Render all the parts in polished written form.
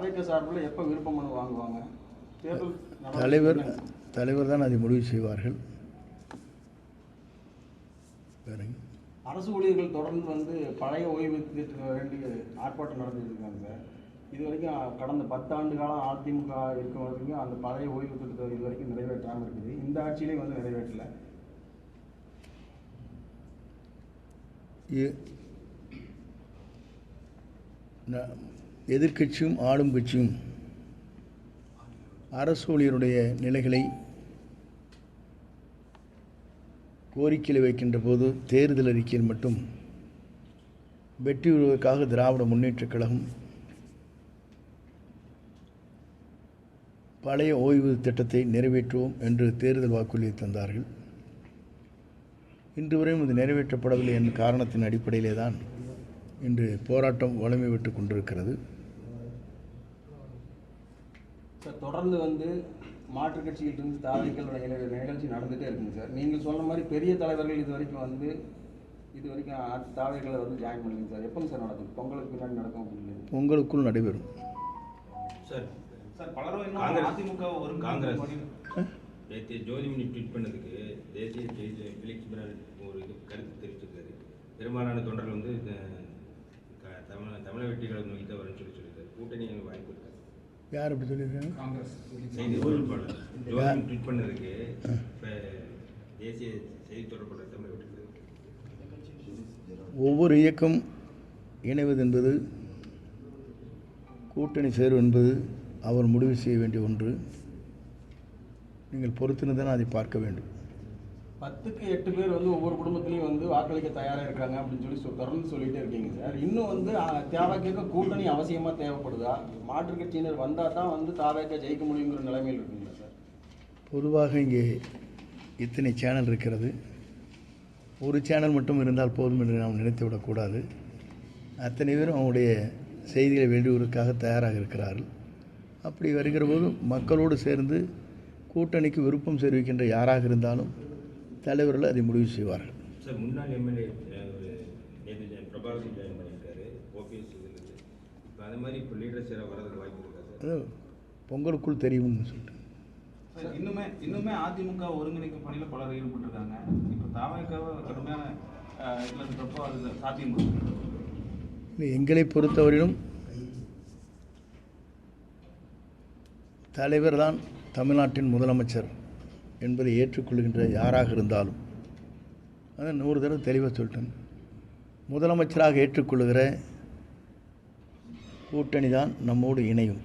தாவேக சார்பில் எப்போ விருப்ப மனு வாங்குவாங்க? தலைவர் தான் அதை முடிவு செய்வார்கள். அரசு ஊழியர்கள் தொடர்ந்து வந்து பழைய ஓய்வூதியத்துக்கு வேண்டி ஆர்ப்பாட்டம் நடந்துட்டு இருக்காங்க சார். இது வரைக்கும் கடந்த 10 ஆண்டு காலம் அதிமுக இருக்க வரைக்கும் அந்த பழைய ஓய்வூதியத்தை இது வரைக்கும் நிறைவேற்றாமல் இருக்குது. இந்த ஆட்சியிலே வந்து நிறைவேற்றலை. எதிர்க்கட்சியும் ஆளும் கட்சியும் அரசு ஊழியருடைய நிலைகளை கோரிக்கையில் வைக்கின்ற போது தேர்தல் அறிக்கையில் மட்டும் வெற்றி பெறுவதற்காக திராவிட முன்னேற்றக் கழகம் பழைய ஓய்வூதிய திட்டத்தை நிறைவேற்றுவோம் என்று தேர்தல் வாக்குறுதியை தந்தார்கள். இன்று வரையும் இது நிறைவேற்றப்படவில்லை என்ற காரணத்தின் அடிப்படையிலே தான் இன்று போராட்டம் வலிமை விட்டு கொண்டிருக்கிறது. தொடர்ந்து வந்து மாற்றுக் கட்சியிலிருந்து தாவேக்களுடைய நிகழ்ச்சி நடந்துகிட்டே இருக்குங்க சார். நீங்கள் சொன்ன மாதிரி பெரிய தலைவர்கள் இது வரைக்கும் தாவேக்களை வந்து ஜாயின் பண்ணுங்க சார். எப்போங்க சார் நடக்கும்? பொங்கலுக்கு பின்னாடி நடக்கும் அப்படின்னு? பொங்கலுக்குள் நடைபெறும் சார். பலரும் அதிமுக ஒரு காங்கிரஸ் நேற்று ஜோதிமணி ட்வீட் பண்ணதுக்கு தேசிய பிலிக்ஸ் ஒரு கருத்து தெரிவிச்சிருக்காரு. பெரும்பாலான தொண்டர்கள் வந்து தமிழக வெற்றி கழகம் நோக்கி தான் வரும்னு சொல்லியிருக்காரு. கூட்டணி வாய்ப்பு இருக்காரு. யார் அப்படி சொல்லியிருக்காங்க? காங்கிரஸ் செய்தி தொடர்பாளர் ஜோதிமணி ட்வீட் பண்ணதுக்கு தேசிய செய்தி தொடர்பாளர் தமிழக வெற்றி ஒவ்வொரு இயக்கம் இணைவது என்பது கூட்டணி சேர்வு என்பது அவர் முடிவு செய்ய வேண்டிய ஒன்று. நீங்கள் பொறுத்திருந்து தான் அதை பார்க்க வேண்டும். 10க்கு 8 பேர் வந்து ஒவ்வொரு குடும்பத்திலையும் வந்து வாக்களிக்க தயாராக இருக்காங்க அப்படின்னு சொல்லி தொடர்ந்து சொல்லிகிட்டே இருக்கீங்க சார். இன்னும் வந்து தாவேக கூட்டணி அவசியமாக தேவைப்படுதா? மாற்றுக் கட்சியினர் வந்தால் தான் வந்து தாவேக ஜெயிக்க முடியுங்கிற நிலைமையில் இருக்குங்களா சார்? பொதுவாக இங்கே இத்தனை சேனல் இருக்கிறது. ஒரு சேனல் மட்டும் இருந்தால் போதும் என்று நாம் நினைத்து விடக்கூடாது. அத்தனை பேரும் அவங்களுடைய செய்திகளை வெளியிடுவதற்காக தயாராக இருக்கிறார்கள். அப்படி வருகிற போது மக்களோடு சேர்ந்து கூட்டணிக்கு விருப்பம் தெரிவிக்கின்ற யாராக இருந்தாலும் தலைவர்கள் அதை முடிவு செய்வார்கள். சார், முன்னாள் எம்எல்ஏ பிரபாகரன் ஜாயின் பண்ணியிருக்காரு ஓபிஎஸ். இப்போ அது மாதிரி இப்போ லீடர்ஸ் யாராவது வரதுக்கு வாய்ப்பு இருக்கா சார்? அது பொங்கலுக்குள் தெரியும்னு சொல்லிட்டு இன்னுமே அதிமுக ஒருங்கிணைக்கும் பணியில் பலர் ஈடுபட்டிருக்காங்க. இப்போ தாவேகாவை கடுமையான இதில் இருக்கிறப்போ அது சாத்தியம் இல்லை. எங்களை பொறுத்தவரையிலும் தலைவர் தான் தமிழ்நாட்டின் முதலமைச்சர் என்பதை ஏற்றுக்கொள்கின்ற யாராக இருந்தாலும், அதை 100 தடவை தெளிவாக சொல்லிட்டேன். முதலமைச்சராக ஏற்றுக்கொள்கிற கூட்டணி தான் நம்மோடு இணையும்.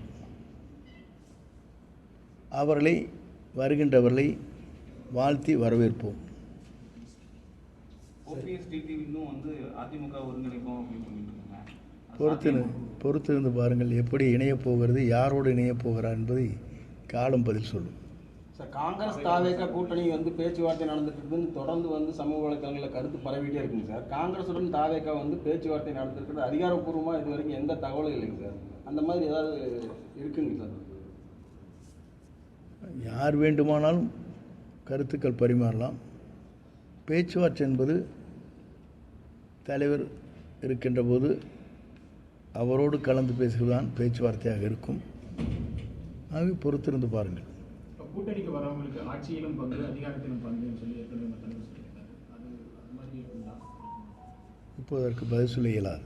வருகின்றவர்களை வாழ்த்தி வரவேற்போம். பொறுத்திருந்து பாருங்கள் எப்படி இணையப் போகிறது, யாரோடு இணையப் போகிறார் என்பதை காலம் பதில் சொல்லும். சார், காங்கிரஸ் தாவேக கூட்டணி வந்து பேச்சுவார்த்தை நடந்துட்டு இருக்குன்னு தொடர்ந்து வந்து சமூக வலைத்தளங்களில் கருத்து பரவிட்டே இருக்குங்க சார். காங்கிரஸுடன் தாவேக வந்து பேச்சுவார்த்தை நடந்துருக்கிறது அதிகாரப்பூர்வமாக இது வரைக்கும் எந்த தகவலும் இல்லைங்க சார். அந்த மாதிரி ஏதாவது இருக்குங்க சார்? யார் வேண்டுமானாலும் கருத்துக்கள் பரிமாறலாம். பேச்சுவார்த்தை என்பது தலைவர் இருக்கின்ற போது அவரோடு கலந்து பேசுவதுதான் பேச்சுவார்த்தையாக இருக்கும். ஆகவே பொறுத்திருந்து பாருங்கள். கூட்டணிக்கு வரவங்களுக்கு ஆட்சியிலும் பங்கு அதிகாரத்திலும் பங்குன்னு சொல்லி இப்போது அதற்கு பதில் சொல்ல இயலாது.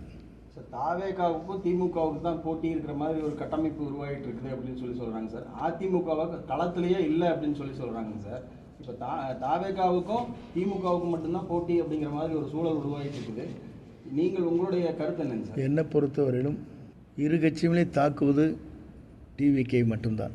சார், தாவேகாவுக்கும் திமுகவுக்கு தான் போட்டி இருக்கிற மாதிரி ஒரு கட்டமைப்பு உருவாகிட்டு இருக்குது அப்படின்னு சொல்லி சொல்கிறாங்க சார். அதிமுகவுக்கு களத்திலேயே இல்லை அப்படின்னு சொல்லி சொல்கிறாங்க சார். இப்போ தாவேகாவுக்கும் திமுகவுக்கும் மட்டும்தான் போட்டி அப்படிங்கிற மாதிரி ஒரு சூழல் உருவாகிட்டு இருக்குது. நீங்கள் உங்களுடைய கருத்து என்னங்க சார்? என்னை பொறுத்தவரையிலும் இரு கட்சிகளையும் தாக்குவது டிவிகே மட்டும்தான்.